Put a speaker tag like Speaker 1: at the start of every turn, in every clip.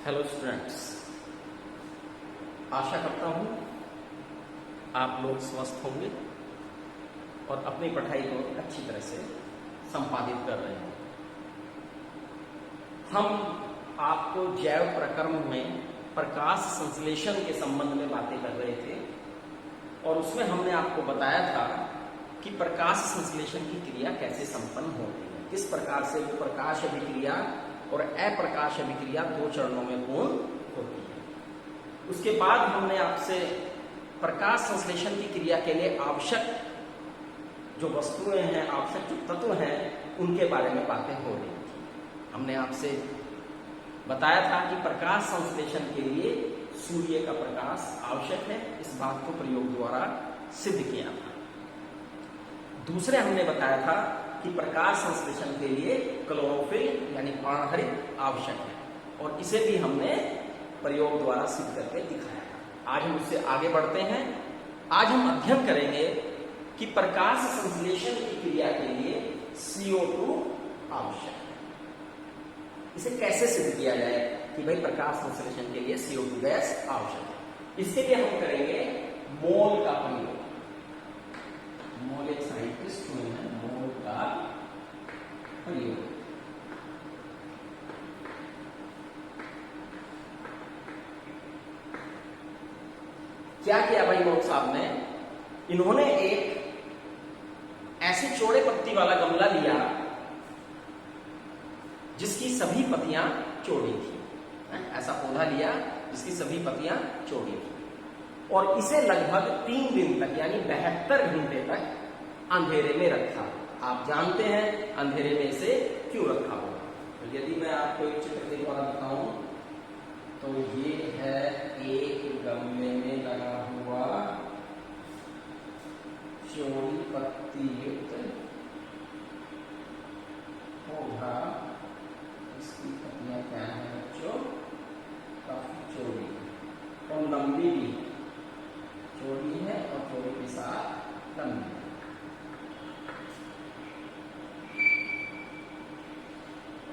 Speaker 1: Hello students, आशा करता हूँ आप लोग स्वस्थ होंगे और अपनी पढ़ाई को अच्छी तरह से संपादित कर रहे हैं। हम आपको जैव प्रक्रम में प्रकाश संश्लेषण के संबंध में बातें कर रहे थे और उसमें हमने आपको बताया था कि प्रकाश संश्लेषण की क्रिया कैसे संपन्न होती है, किस प्रकार से वो प्रकाश अभिक्रिया और अप्रकाश अभिक्रिया दो चरणों में पूर्ण होती है। उसके बाद हमने आपसे प्रकाश संश्लेषण की क्रिया के लिए आवश्यक जो वस्तुएं हैं, आवश्यक जो तत्व हैं, उनके बारे में बातें हो रही थी। हमने आपसे बताया था कि प्रकाश संश्लेषण के लिए सूर्य का प्रकाश आवश्यक है, इस बात को प्रयोग द्वारा सिद्ध किया था। दूसरे हमने बताया था कि प्रकाश संश्लेषण के लिए क्लोरोफिल यानी पर्णहरित आवश्यक है और इसे भी हमने प्रयोग द्वारा सिद्ध करके दिखाया था। आज हम उससे आगे बढ़ते हैं। आज हम अध्ययन करेंगे कि प्रकाश संश्लेषण की क्रिया के लिए CO2 आवश्यक है। इसे कैसे सिद्ध किया जाए कि भाई प्रकाश संश्लेषण के लिए CO2 गैस आवश्यक है। इसके लिए हम करेंगे मोल का प्रयोग। मोल एक साइंटिस्ट हुए हैं, मोल का प्रयोग। क्या किया भाई मोल साहब ने? इन्होंने एक ऐसे चौड़े पत्ती वाला गमला लिया जिसकी सभी पत्तियां चौड़ी थी। ऐसा पौधा लिया जिसकी सभी पत्तियां चौड़ी थी और इसे लगभग 3 दिन तक यानी 72 घंटे तक अंधेरे में रखा। आप जानते हैं अंधेरे में इसे क्यों रखा होगा। तो यदि मैं आपको एक चित्र के द्वारा बताऊं तो ये है एक गमले में लगा हुआ चौड़ी पत्ती युक्त पौधा। इसकी पत्तियां क्या है बच्चों? काफी चौड़ी और लंबी भी, चौड़ी है और चौड़ी के साथ लंबी।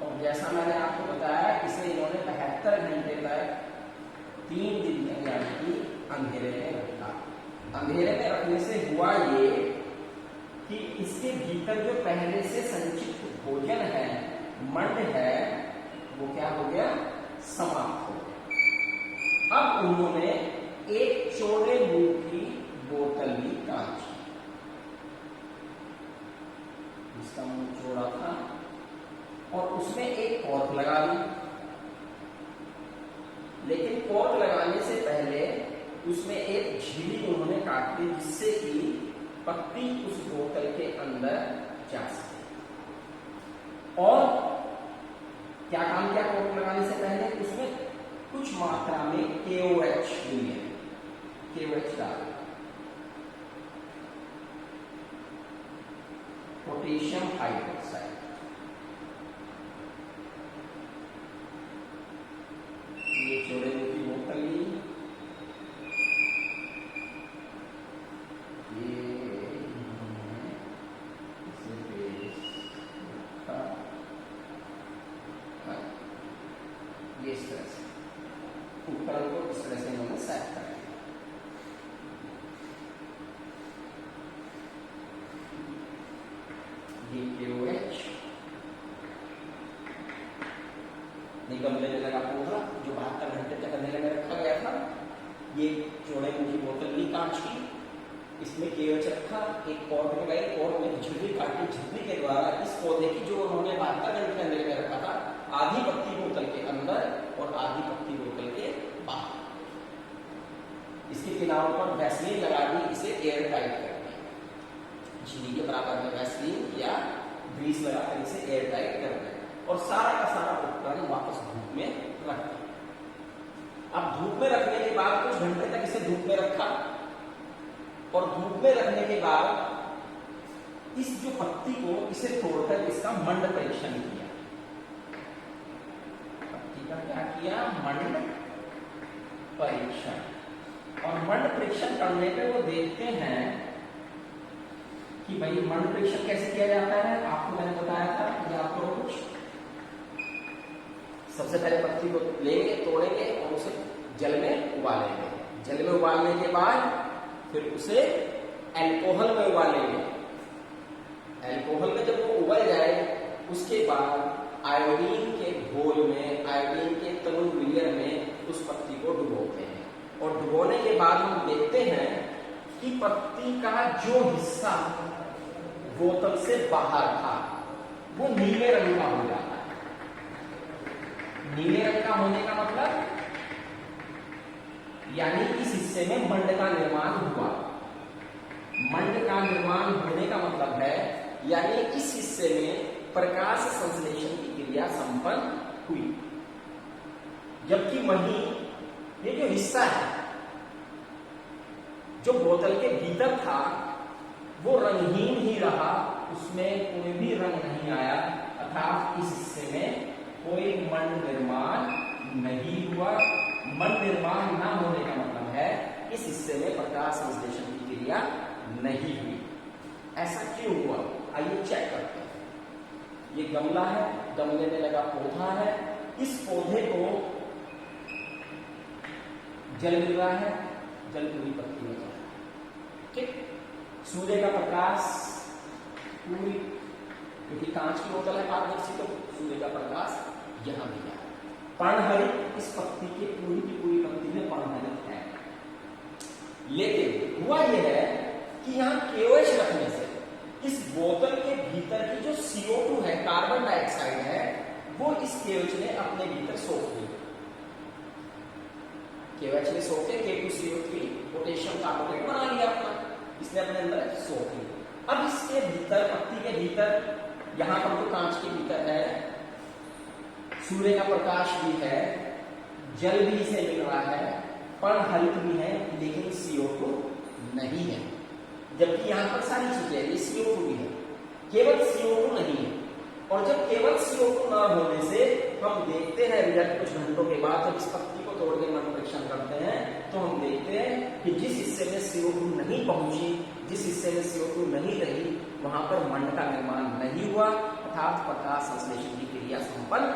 Speaker 1: और जैसा मैंने आपको बताया, इसे इन्होंने 72 घंटे तक 3 दिन तक यानी कि अंधेरे में रखा। अंधेरे में रखने से हुआ ये कि इसके भीतर जो पहले से संचित भोजन है, मंड है, वो क्या हो गया? समाप्त हो गया। अब उन्होंने एक चौड़े मुंह की बोतल ली कांच की, जिसका मुंह चौड़ा था, और उसमें एक कॉर्क लगा दी। लेकिन कॉर्क लगाने से पहले उसमें एक झिल्ली उन्होंने काट दी जिससे कि पत्ती उस बोतल के अंदर जा सके। और क्या काम किया कॉर्क लगाने से पहले? उसमें कुछ मात्रा में KOH लिए, KOH डाल, पोटेशियम हाइड्रोक्साइड। ये चौड़े मुंह की बोतल ली, ये इस तरह से उपकरण को इस तरह से इन्होंने सेट कर दिया। ये KOH गमले में लगा पौधा जो 72 घंटे तक अंधेरे में रखा गया था। ये चौड़े मुंह की बोतल ली कांच की, इसमें KOH रखा, एक कॉर्क लगाई, कॉर्क में झिल्ली काटी, झिल्ली के द्वारा इस पौधे की जो उन्होंने 72 घंटे अंधेरे में रखा था, आधी पत्ती बोतल के अंदर और आधी पत्ती बोतल के बाहर। इसके किनारों पर वैसलीन लगा दी, इसे एयर टाइट कर दिया। झिल्ली के बराबर में वैसलीन या ग्रीस लगाकर इसे एयर टाइट कर दिया और सारा का सारा उपकरण वापस धूप में रख दिया। अब धूप में रखने के बाद कुछ घंटे तक इसे धूप में रखा और धूप में रखने के बाद इस जो पत्ती को इसे तोड़कर इसका मंड परीक्षण किया। पत्ती का क्या किया? मंड परीक्षण। और मंड परीक्षण करने पे वो देखते हैं कि भाई मंड परीक्षण कैसे किया जाता है। आपको मैंने बताया था कि आपको कुछ सबसे पहले पत्ती को लेंगे, तोड़ेंगे और उसे जल में उबालेंगे। जल में उबालने के बाद फिर उसे अल्कोहल में उबालेंगे। अल्कोहल में जब वो उबल जाए उसके बाद आयोडीन के घोल में, आयोडीन के तनु विलयन में उस पत्ती को डुबोते हैं। और डुबोने के बाद हम देखते हैं कि पत्ती का जो हिस्सा बोतल से बाहर था वो नीले रंग का हो जाता है। नीले रंग का होने का मतलब यानी इस हिस्से में मंड का निर्माण हुआ। मंड का निर्माण होने का मतलब है यानी इस हिस्से में प्रकाश संश्लेषण की क्रिया संपन्न हुई। जबकि वहीं ये जो हिस्सा है जो बोतल के भीतर था वो रंगहीन ही रहा, उसमें कोई भी रंग नहीं आया, अर्थात इस हिस्से में कोई मंड निर्माण नहीं हुआ। मंड निर्माण न होने का मतलब है इस हिस्से में प्रकाश संश्लेषण की क्रिया नहीं हुई। ऐसा क्यों हुआ, आइए चेक करते हैं। ये गमला है, गमले में लगा पौधा है, इस पौधे को जल मिल रहा है, जल पूरी पत्ती में जा रहा है। ठीक, सूर्य का प्रकाश पूरी, क्योंकि कांच की बोतल है पारदर्शी, तो सूर्य का प्रकाश यहां भी आ रहा है। पर्णहरित इस पत्ती की पूरी पत्ती में पर्णहरित है। लेकिन हुआ यह है कि यहां KOH रखने से इस बोतल के भीतर की जो CO2 है, कार्बन डाइऑक्साइड है, वो इस KOH ने अपने भीतर सोख ली। KOH ने सोख के K2CO3 पोटेशियम कार्बोनेट बना लिया अपना, इसने अपने अंदर सोख ली। अब इसके भीतर, पत्ती के भीतर, यहां पर तो कांच के भीतर है, सूर्य का प्रकाश भी है, जल भी इसे मिल रहा है, पर्णहरित भी है, लेकिन CO2 नहीं है। जबकि यहां पर सारी चीजें हैं, ये CO2 भी है, केवल CO2 नहीं है। और जब केवल CO2 न होने से हम देखते हैं रिजल्ट कुछ घंटों के बाद, जब इस पत्ती को तोड़ के मन परीक्षण करते हैं तो हम देखते हैं कि जिस हिस्से में CO2 नहीं पहुंची, जिस हिस्से में CO2 नहीं रही, वहां पर मंड का निर्माण नहीं हुआ, अर्थात प्रकाश संश्लेषण की क्रिया संपन्न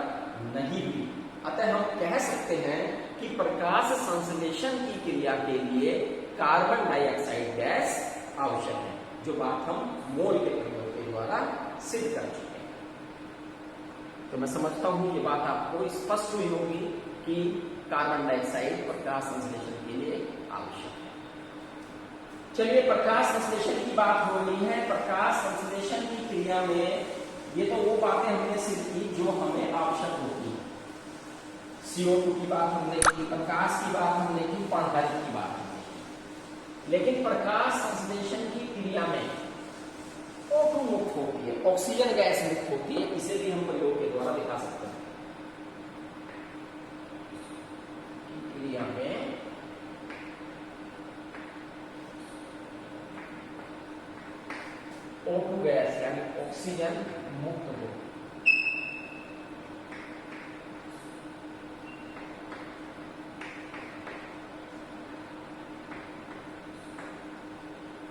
Speaker 1: नहीं हुई। अतः हम कह सकते हैं कि प्रकाश संश्लेषण की क्रिया के लिए कार्बन डाइऑक्साइड गैस आवश्यक है, जो बात हम मोल के प्रयोग के द्वारा सिद्ध कर चुके हैं। तो मैं समझता हूं ये बात आपको स्पष्ट हुई होगी कि कार्बन डाइऑक्साइड प्रकाश संश्लेषण के लिए आवश्यक है। चलिए, प्रकाश संश्लेषण की बात हो रही है। प्रकाश संश्लेषण की क्रिया में ये तो वो बातें हमने सिद्ध की जो हमें आवश्यक होती है। CO2 की बात हमने की, प्रकाश की बात हमने की, पर्णहरित की बात हमने की। लेकिन प्रकाश संश्लेषण की क्रिया में O2 मुक्त होती है, ऑक्सीजन गैस मुक्त होती है। इसे भी हम प्रयोग के द्वारा दिखा सकते हैं। क्रिया में O2 गैस यानी ऑक्सीजन मुक्त हो।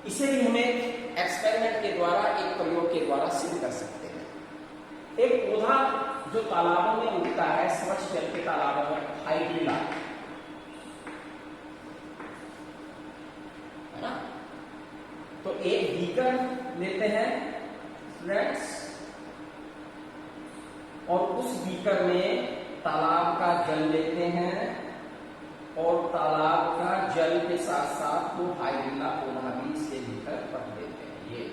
Speaker 1: इसे भी हमें एक्सपेरिमेंट के द्वारा, एक प्रयोग के द्वारा सिद्ध कर सकते हैं। एक पौधा जो तालाबों में उगता है, स्वच्छ जल के तालाबों में, हाइड्रिला, है ना। तो एक बीकर लेते हैं फ्रेंड्स, और उस बीकर में तालाब का जल लेते हैं, और तालाब का जल के साथ साथ वो हाइड्रिला पौधा भी इसके भीतर रख देते हैं। ये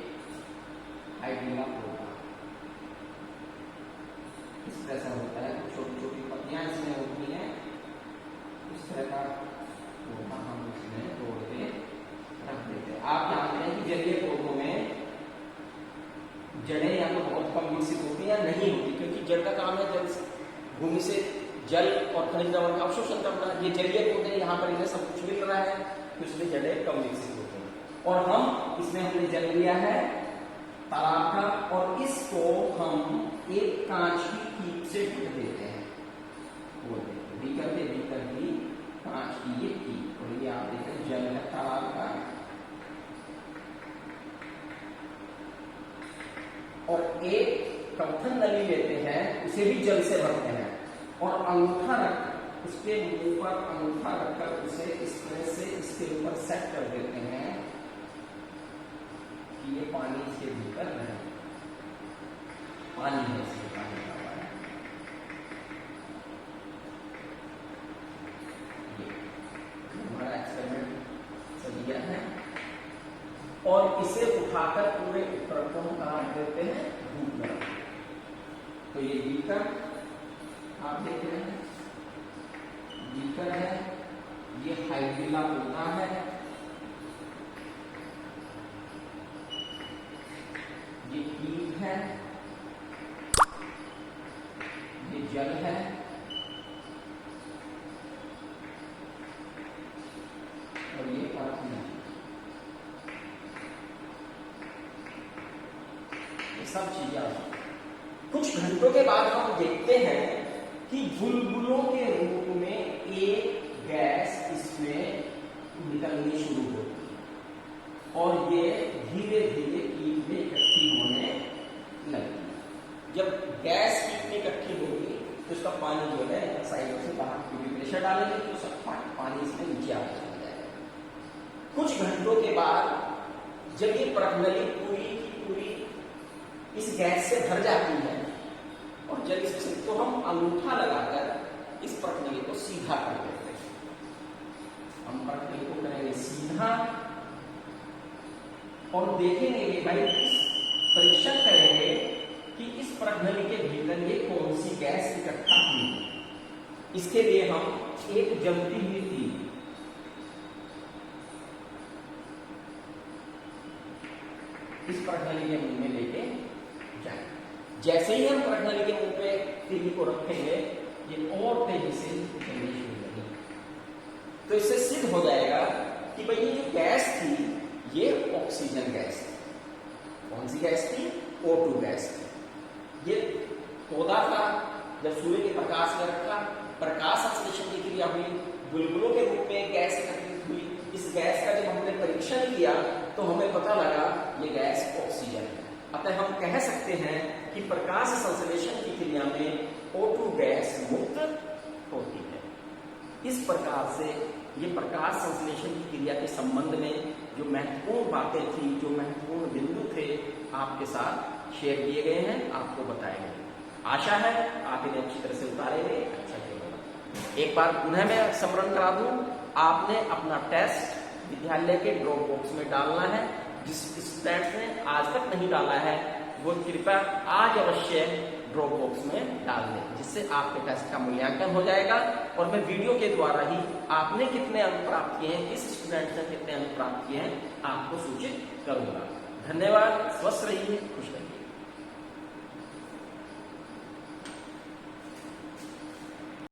Speaker 1: हाइड्रिला पौधा इस तरह से होता है, तो छोटी छोटी पत्तियां इसमें होती हैं। इस तरह का पौधा हम इसमें तोड़ के रख देते हैं। आप जानते हैं कि जलीय पौधों में जड़ें या तो बहुत कम विकसित होती है या नहीं होती, क्योंकि जड़ का काम है जल भूमि से जल और खनिज लवण का अवशोषण करना। ये जलीय पौधे, यहाँ पर इन्हें सब कुछ मिल रहा है, तो इसलिए जड़ें कम विकसित होती हैं। और हम इसमें हमने जल लिया है तालाब का, और इसको हम एक कांच की कीप से ढक देते हैं। बीकर के भीतर भी कांच की ये कीप, और ये आप देखें जल है तालाब का, और एक कमथन नली लेते हैं, उसे भी जल से भरते हैं। और अंगूठा रख उसके मुंह पर अंगूठा रखकर उसे इस तरह से इसके ऊपर सेट कर देते हैं कि ये पानी इसके भीतर है, पानी है इसके पानी का है। ये हमारा एक्सपेरिमेंट चल गया है और इसे उठाकर पूरे उपकरण को काट देते हैं धूप में। तो ये बीकर आप देख रहे हैं, बीकर है, ये हाइड्रिला होता है, ये कीट है, ये जल है, और ये परत है। ये सब चीजें कुछ घंटों के बाद हम देखते हैं कि बुलबुलों के रूप में एक गैस इसमें निकलनी शुरू होती है और ये धीरे धीरे कीट में इकट्ठी होने लगती है। जब गैस कीट में इकट्ठी होगी तो उसका पानी जो है साइडों से बाहर क्योंकि प्रेशर डालेंगे तो सब पानी इसमें नीचे आगे चल जाएगा। कुछ घंटों के बाद जब ये प्रणाली पूरी की पूरी इस गैस से भर जाती है और जब इसको हम अंगूठा लगाकर इस प्रणाली को सीधा कर देते हैं, हम प्रणाली को करेंगे सीधा और देखेंगे कि भाई परीक्षण करेंगे कि इस प्रणाली के भीतर ये कौन सी गैस इकट्ठा हुई है। इसके लिए हम एक जलती हुई तीर इस प्रणाली के मुंह में लेके जाएंगे। जैसे ही हम प्रणाली के मुंह पे तीली को रखेंगे ये और तेजी से चलनी शुरू होगी। तो इससे सिद्ध हो जाएगा कि भाई ये जो गैस थी ये ऑक्सीजन गैस थी। कौन सी गैस थी? O2 गैस थी। ये पौधा था, जब सूर्य के प्रकाश में रखा, प्रकाश संश्लेषण की क्रिया हुई, बुलबुलों के रूप में गैस एकत्रित हुई। इस गैस का जब हमने परीक्षण किया तो हमें पता लगा ये गैस ऑक्सीजन है। अतः हम कह सकते हैं कि प्रकाश संश्लेषण की क्रिया में O2 गैस मुक्त होती है। इस प्रकार से ये प्रकाश संश्लेषण की क्रिया के संबंध में जो महत्वपूर्ण बातें थी, जो महत्वपूर्ण बिंदु थे, आपके साथ शेयर किए गए हैं, आपको बताए गए। आशा है आप इन्हें अच्छी तरह से उतारेंगे, अच्छा होगा। एक बार पुनः मैं स्मरण करा दूं, आपने अपना टेस्ट विद्यालय के ड्रॉप बॉक्स में डालना है। जिस स्टूडेंट्स ने आज तक नहीं डाला है वो कृपया आज अवश्य ड्रॉप बॉक्स में डाल दें, जिससे आपके टेस्ट का मूल्यांकन हो जाएगा और मैं वीडियो के द्वारा ही आपने कितने अंक प्राप्त किए हैं, किस स्टूडेंट ने कितने अंक प्राप्त किए हैं, आपको सूचित करूंगा। धन्यवाद। स्वस्थ रहिए, खुश रहिए।